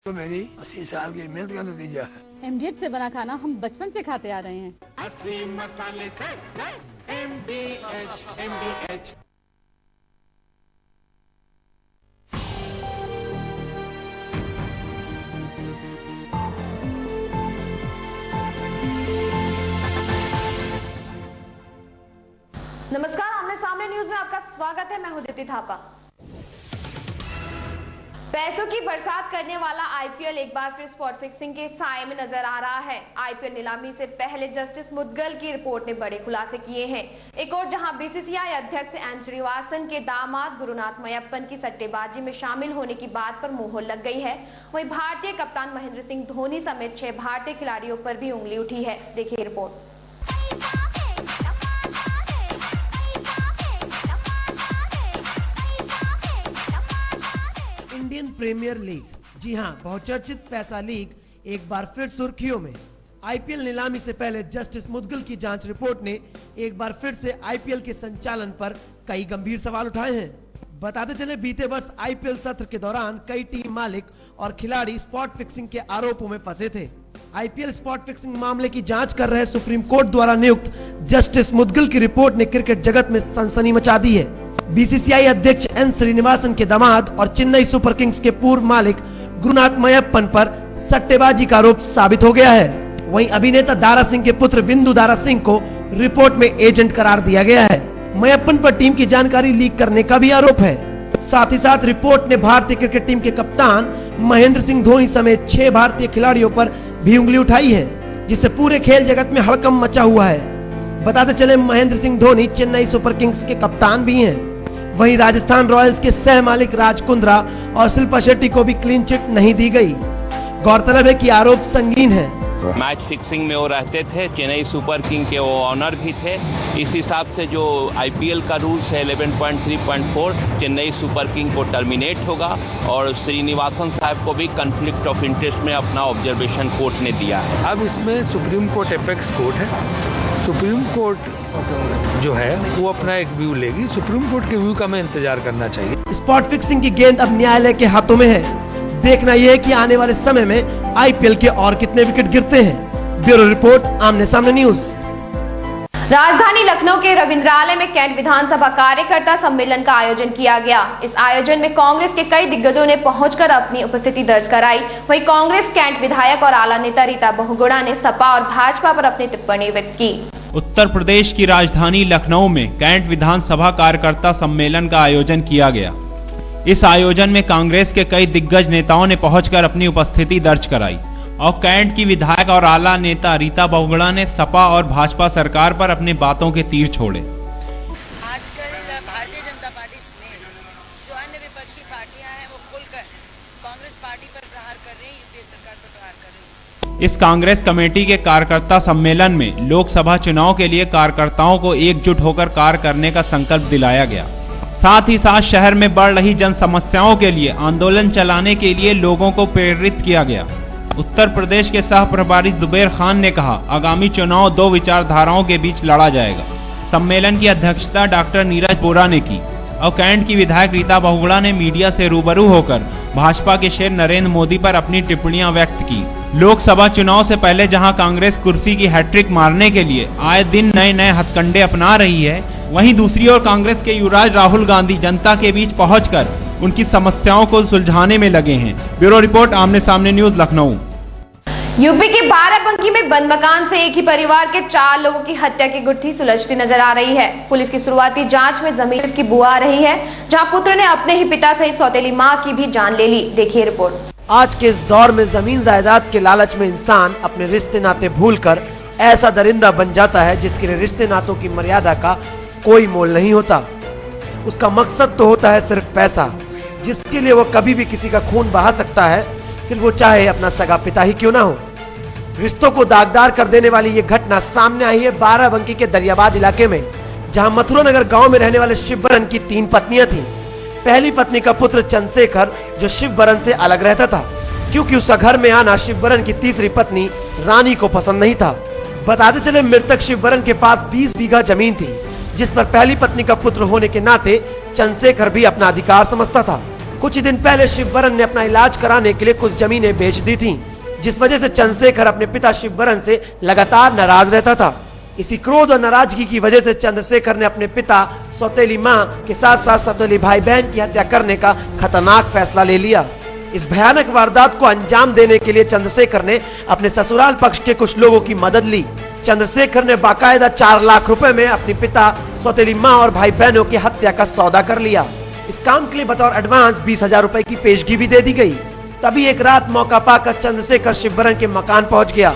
तो मेरी 80 साल की मेहनत का नतीजा है। MDH से बना खाना हम बचपन से खाते आ रहे हैं। 80 मसाले से MDH। नमस्कार, आमने सामने न्यूज में आपका स्वागत है। मैं हूं दीप्ति थापा। पैसों की बरसात करने वाला आईपीएल एक बार फिर स्पॉट फिक्सिंग के साए में नजर आ रहा है। आईपीएल नीलामी से पहले जस्टिस मुदगल की रिपोर्ट ने बड़े खुलासे किए हैं। एक और जहां बीसीसीआई अध्यक्ष एन श्रीनिवासन के दामाद गुरुनाथ मयप्पन की सट्टेबाजी में शामिल होने की बात पर मोहर लग गई है, वहीं भारतीय कप्तान महेंद्र सिंह धोनी समेत 6 भारतीय खिलाड़ियों पर भी उंगली उठी है। देखिए रिपोर्ट। इंडियन प्रीमियर लीग, जी हां, बहुचर्चित पैसा लीग एक बार फिर सुर्खियों में। आईपीएल नीलामी से पहले जस्टिस मुदगल की जांच रिपोर्ट ने एक बार फिर से आईपीएल के संचालन पर कई गंभीर सवाल उठाए हैं। बताते चले, बीते वर्ष आईपीएल सत्र के दौरान कई टीम मालिक और खिलाड़ी स्पॉट फिक्सिंग के आरोपों में फंसे थे। आईपीएल स्पॉट फिक्सिंग मामले की जांच कर रहे सुप्रीम कोर्ट द्वारा नियुक्त जस्टिस मुदगल की रिपोर्ट ने क्रिकेट जगत में सनसनी मचा दी है। बीसीसीआई अध्यक्ष एन श्रीनिवासन के दामाद और चेन्नई सुपर किंग्स के पूर्व मालिक गुरुनाथ मयप्पन पर सट्टेबाजी का आरोप साबित हो गया है। वहीं अभिनेता दारा सिंह के पुत्र बिंदु दारा सिंह को रिपोर्ट में एजेंट करार दिया गया है। मयप्पन पर टीम की जानकारी लीक करने का भी आरोप है। साथ ही साथ रिपोर्ट ने भारतीय क्रिकेट टीम के कप्तान महेंद्र सिंह धोनी समेत 6 भारतीय खिलाड़ियों पर भी उंगली उठाई है, जिससे पूरे खेल जगत में हड़कंप मचा हुआ है। बताते चले, महेंद्र सिंह धोनी चेन्नई सुपर किंग्स के कप्तान भी हैं। वहीं राजस्थान रॉयल्स के सह मालिक राज कुंद्रा और शिल्पा शेट्टी को भी क्लीन चिट नहीं दी गई। गौरतलब है कि आरोप संगीन है। मैच फिक्सिंग में वो रहते थे, चेन्नई सुपर किंग के वो ऑनर भी थे। इस हिसाब से जो आईपीएल का रूल्स है 11.3.4, चेन्नई सुपर किंग को टर्मिनेट होगा और श्रीनिवासन साहब को भी कन्फ्लिक्ट ऑफ इंटरेस्ट में अपना ऑब्जर्वेशन कोर्ट ने दिया है। अब इसमें सुप्रीम कोर्ट एपेक्स कोर्ट है। सुप्रीम कोर्ट जो है वो अपना एक व्यू लेगी। सुप्रीम कोर्ट के व्यू का हमें इंतजार करना चाहिए। स्पॉट फिक्सिंग की गेंद अब न्यायालय के हाथों में है। देखना यह है कि आने वाले समय में आईपीएल के और कितने विकेट गिरते हैं। ब्यूरो रिपोर्ट, आमने सामने न्यूज। राजधानी लखनऊ के रविंद्रालय में कैंट विधानसभा कार्यकर्ता सम्मेलन का आयोजन किया गया। इस आयोजन में कांग्रेस के कई दिग्गजों ने पहुंचकर अपनी उपस्थिति दर्ज कराई। वहीं कांग्रेस कैंट विधायक और आला नेता रीता बहुगुणा ने सपा और भाजपा पर अपनी टिप्पणी व्यक्त की। उत्तर प्रदेश की राजधानी लखनऊ में कैंट विधानसभा कार्यकर्ता सम्मेलन का आयोजन किया गया। इस आयोजन में कांग्रेस के कई दिग्गज नेताओं ने पहुंचकर अपनी उपस्थिति दर्ज कराई और कैंट की विधायक और आला नेता रीता बहुगुणा ने सपा और भाजपा सरकार पर अपनी बातों के तीर छोड़े। आजकल भारतीय जनता पार्टी समेत जो अन्य विपक्षी पार्टियां हैं वो खुलकर कांग्रेस पार्टी पर प्रहार कर रही हैं, यूपीए सरकार पर प्रहार कर रही हैं। इस कांग्रेस कमेटी के कार्यकर्ता सम्मेलन में लोकसभा चुनाव के लिए कार्यकर्ताओं को एकजुट होकर कार्य करने का संकल्प दिलाया गया। साथ ही साथ शहर में बढ़ रही जन समस्याओं के लिए आंदोलन चलाने के लिए लोगों को प्रेरित किया गया। उत्तर प्रदेश के सह प्रभारी जुबेर खान ने कहा, आगामी चुनाव 2 विचारधाराओं के बीच लड़ा जाएगा। सम्मेलन की अध्यक्षता डॉक्टर नीरज बोरा ने की और कैंट की विधायक रीता बहुगुणा ने मीडिया से रूबरू होकर भाजपा के शेर नरेंद्र मोदी पर अपनी टिप्पणियां व्यक्त की। लोकसभा चुनाव से पहले जहां कांग्रेस कुर्सी की हैट्रिक मारने के लिए आए दिन नए नए हथकंडे अपना रही है, वहीं दूसरी ओर कांग्रेस के युवराज राहुल गांधी जनता के बीच पहुंचकर उनकी समस्याओं को सुलझाने में लगे हैं। ब्यूरो रिपोर्ट, आमने सामने न्यूज, लखनऊ। यूपी के बाराबंकी में बंद मकान से एक ही परिवार के 4 लोगों की हत्या की गुत्थी सुलझती नजर आ रही है। पुलिस की शुरुआती जांच में जमीन की बुआ आ रही है, जहां पुत्र ने अपने ही पिता सहित सौतेली मां की भी जान ले ली। देखिए रिपोर्ट। आज के इस दौर में जमीन जायदाद के लालच में इंसान अपने रिश्ते नाते भूलकर ऐसा दरिंदा बन जाता है जिसके लिए रिश्ते नातों की मर्यादा का कोई मोल नहीं होता। उसका मकसद तो होता है सिर्फ पैसा, जिसके लिए वो कभी भी किसी का खून बहा सकता है, फिर वो चाहे अपना सगा पिता ही क्यों ना हो। रिश्तों को दागदार कर देने वाली ये घटना सामने आई है बाराबंकी के दरियाबाद इलाके में, जहां मथुरा नगर गांव में रहने वाले शिवबरन की 3 पत्नियां थीं। पहली पत्नी का पुत्र चंद्रशेखर जो शिवबरन से अलग रहता था, क्योंकि उसका घर में आना शिवबरन की तीसरी पत्नी रानी को पसंद नहीं था। बताते चले, मृतक शिवबरन के पास 20 बीघा जमीन थी, जिस पर पहली पत्नी का पुत्र होने के नाते चंद्रशेखर भी अपना अधिकार समझता था। कुछ ही दिन पहले शिवबरन ने अपना इलाज कराने के लिए कुछ जमीनें बेच दी थीं, जिस वजह से चंद्रशेखर अपने पिता शिवबरन से लगातार नाराज रहता था। इसी क्रोध और नाराजगी की वजह से चंद्रशेखर ने अपने पिता, सौतेली मां के साथ साथ सौतेली भाई बहन की हत्या करने का खतरनाक फैसला ले लिया। इस भयानक वारदात को अंजाम देने के लिए चंद्रशेखर ने अपने ससुराल पक्ष के कुछ लोगों की मदद ली। चंद्रशेखर ने बाकायदा 4 लाख रुपए में अपनी पिता, सौतेली मां और भाई बहनों की हत्या का सौदा कर लिया। इस काम के लिए बतौर एडवांस 20,000 रुपए की पेशगी भी दे दी गई। तभी एक रात मौका पाकर चंद्रशेखर शिवबरन के मकान पहुंच गया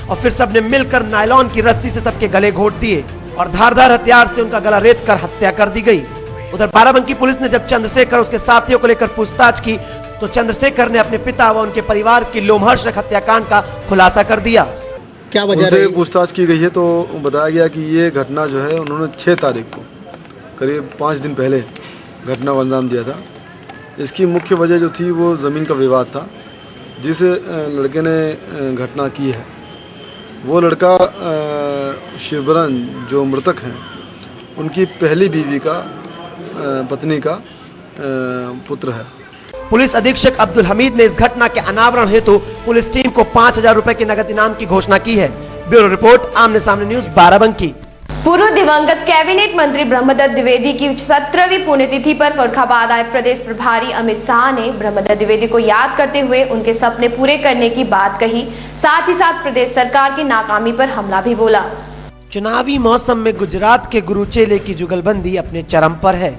और फिर सबने मिलकर नायलॉन की रस्सी से सबके गले घोट दिए और धारदार हथियार से उनका गला रेत कर हत्या कर दी गई। उधर बाराबंकी पुलिस ने जब चंद्रशेखर और उसके साथियों को लेकर पूछताछ की तो चंद्रशेखर ने अपने पिता व उनके परिवार की लोमहर्षक हत्याकांड का खुलासा कर दिया। क्या वजह रही? पूछताछ की गई है तो बताया गया कि ये घटना जो है उन्होंने 6 तारीख को करीब 5 दिन पहले घटना को अंजाम दिया था। इसकी मुख्य वजह जो थी वो ज़मीन का विवाद था, जिस लड़के ने घटना की है वो लड़का शिवबरन जो मृतक हैं उनकी पहली बीवी का पत्नी का पुत्र है। पुलिस अधीक्षक अब्दुल हमीद ने इस घटना के अनावरण हेतु पुलिस टीम को 5,000 रुपए की नगद इनाम की घोषणा की है। ब्यूरो रिपोर्ट, आमने सामने न्यूज, बाराबंकी। पूर्व दिवंगत कैबिनेट मंत्री ब्रह्मदत्त द्विवेदी की 17वीं पुण्यतिथि पर फर्रुखाबाद आए प्रदेश प्रभारी अमित शाह ने ब्रह्मदत्त द्विवेदी को याद करते हुए उनके सपने पूरे करने की बात कही। साथ ही साथ प्रदेश सरकार की नाकामी पर हमला भी बोला। चुनावी मौसम में गुजरात के गुरु चेले की जुगलबंदी अपने चरम पर है।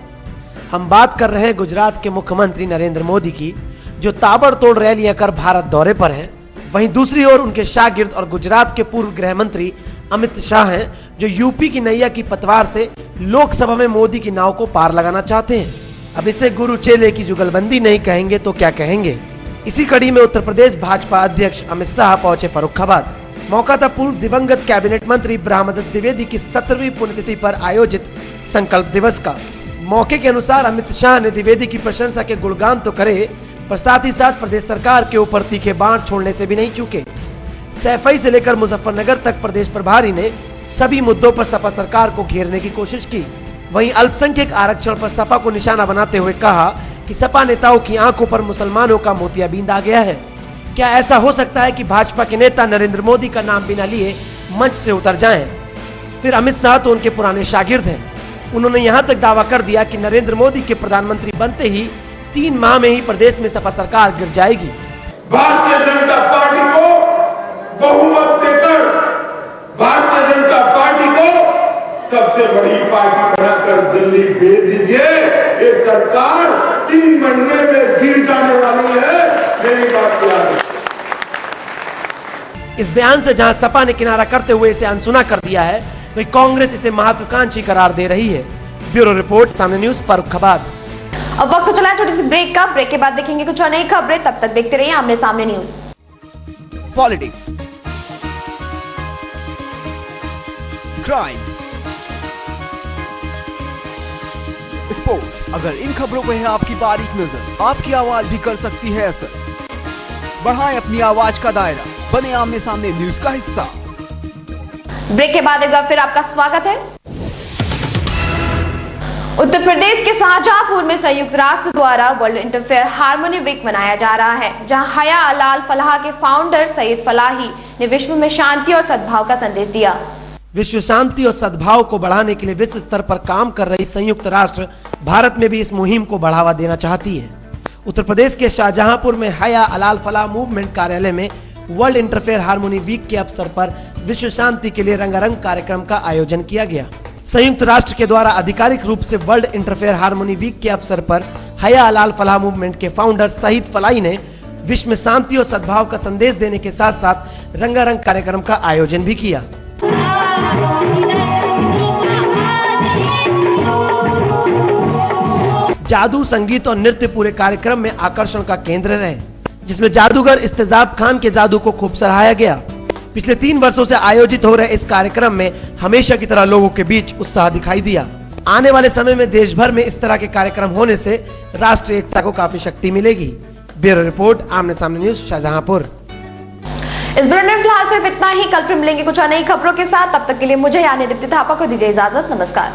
हम बात कर रहे हैं गुजरात के मुख्यमंत्री नरेंद्र मोदी की, जो ताबड़तोड़ रैलियां कर भारत दौरे पर हैं। वहीं दूसरी ओर उनके शागिर्द और गुजरात के पूर्व गृह मंत्री अमित शाह हैं, जो यूपी की नैया की पतवार से लोकसभा में मोदी की नाव को पार लगाना चाहते हैं। अब इसे गुरु चेले की जुगलबंदी नहीं कहेंगे तो क्या कहेंगे। इसी कड़ी में उत्तर प्रदेश भाजपा अध्यक्ष अमित शाह पहुंचे फर्रुखाबाद। मौका था पूर्व दिवंगत कैबिनेट मंत्री ब्रह्मदत्त द्विवेदी की 17वीं पुण्यतिथि पर आयोजित संकल्प दिवस का। मौके के अनुसार अमित शाह ने द्विवेदी की प्रशंसा के गुणगान तो करे, पर साथ ही साथ प्रदेश सरकार के ऊपर तीखे बाण छोड़ने से भी नहीं चूके। सैफई से लेकर मुजफ्फरनगर तक प्रदेश प्रभारी ने सभी मुद्दों पर सपा सरकार को घेरने की कोशिश की। वहीं अल्पसंख्यक आरक्षण पर सपा को निशाना बनाते हुए कहा कि सपा नेताओं की आंखों पर मुसलमानों का मोतियाबिंद आ गया है। क्या ऐसा हो सकता है कि भाजपा के नेता नरेंद्र मोदी का नाम बिना लिए मंच से उतर जाएं? फिर अमित शाह तो उनके पुराने शागिर्द हैं। उन्होंने यहां तक दावा कर दिया कि नरेंद्र मोदी के प्रधानमंत्री बनते ही 3 माह में ही प्रदेश में सपा सरकार गिर जाएगी। भारतीय जनता पार्टी को बहुमत देकर भारतीय जनता पार्टी को सबसे बड़ी पार्टी बनाकर दिल्ली भेज दीजिए। ये सरकार 3 महीने में गिर जाने वाली है, मेरी बात याद है। इस बयान से जहां सपा ने किनारा करते हुए इसे अनसुना कर दिया है, वहीं कांग्रेस इसे महत्वाकांक्षी करार दे रही है। ब्यूरो रिपोर्ट, सामने न्यूज, फर्रुखाबाद। अब वक्त तो चला है छोटी सी ब्रेक का। ब्रेक के बाद देखेंगे कुछ और नई खबरें। तब तक देखते रहिए आमने सामने न्यूज। पॉलिटिक्स, क्राइम, स्पोर्ट्स, अगर इन खबरों पर है आपकी बारीक नजर, आपकी आवाज भी कर सकती है असर। बढ़ाएं अपनी आवाज का दायरा, बने आमने सामने न्यूज का हिस्सा। ब्रेक के बाद एक बार फिर आपका स्वागत है। उत्तर प्रदेश के शाहजहांपुर में संयुक्त राष्ट्र द्वारा वर्ल्ड इंटरफेयर हार्मनी वीक मनाया जा रहा है, जहां हया अलाल फलाह के फाउंडर सईद फलाही ने विश्व में शांति और सद्भाव का संदेश दिया। विश्व शांति और सद्भाव को बढ़ाने के लिए विश्व स्तर पर काम कर रही संयुक्त राष्ट्र भारत में भी इस मुहिम को बढ़ावा देना चाहती है। उत्तर प्रदेश के शाहजहांपुर में हया अलाल फलाह मूवमेंट कार्यालय में वर्ल्ड इंटरफेयर हार्मनी वीक के अवसर पर विश्व शांति के लिए रंगारंग कार्यक्रम का आयोजन किया गया। संयुक्त राष्ट्र के द्वारा आधिकारिक रूप से वर्ल्ड इंटरफेयर हार्मनी वीक के अवसर पर हया अलाल फलाह मूवमेंट के फाउंडर सईद फलाही ने विश्व में शांति और सद्भाव का संदेश देने के साथ साथ रंगारंग कार्यक्रम का आयोजन भी किया। जादू, संगीत और नृत्य पूरे कार्यक्रम में आकर्षण का केंद्र रहे, जिसमें जादूगर इस्तेजाब खान के जादू को खूब सराहाया गया। पिछले 3 वर्षों से आयोजित हो रहे इस कार्यक्रम में हमेशा की तरह लोगों के बीच उत्साह दिखाई दिया। आने वाले समय में देश भर में इस तरह के कार्यक्रम होने से राष्ट्रीय एकता को काफी शक्ति मिलेगी। ब्यूरो रिपोर्ट, आमने सामने न्यूज, शाहजहांपुर। इस बुलेटिन में फिलहाल सिर्फ इतना ही। कल फिर मिलेंगे कुछ और नई खबरों के साथ। तब तक के लिए मुझे यानी दीप्ति थापा को दीजिए इजाजत। नमस्कार।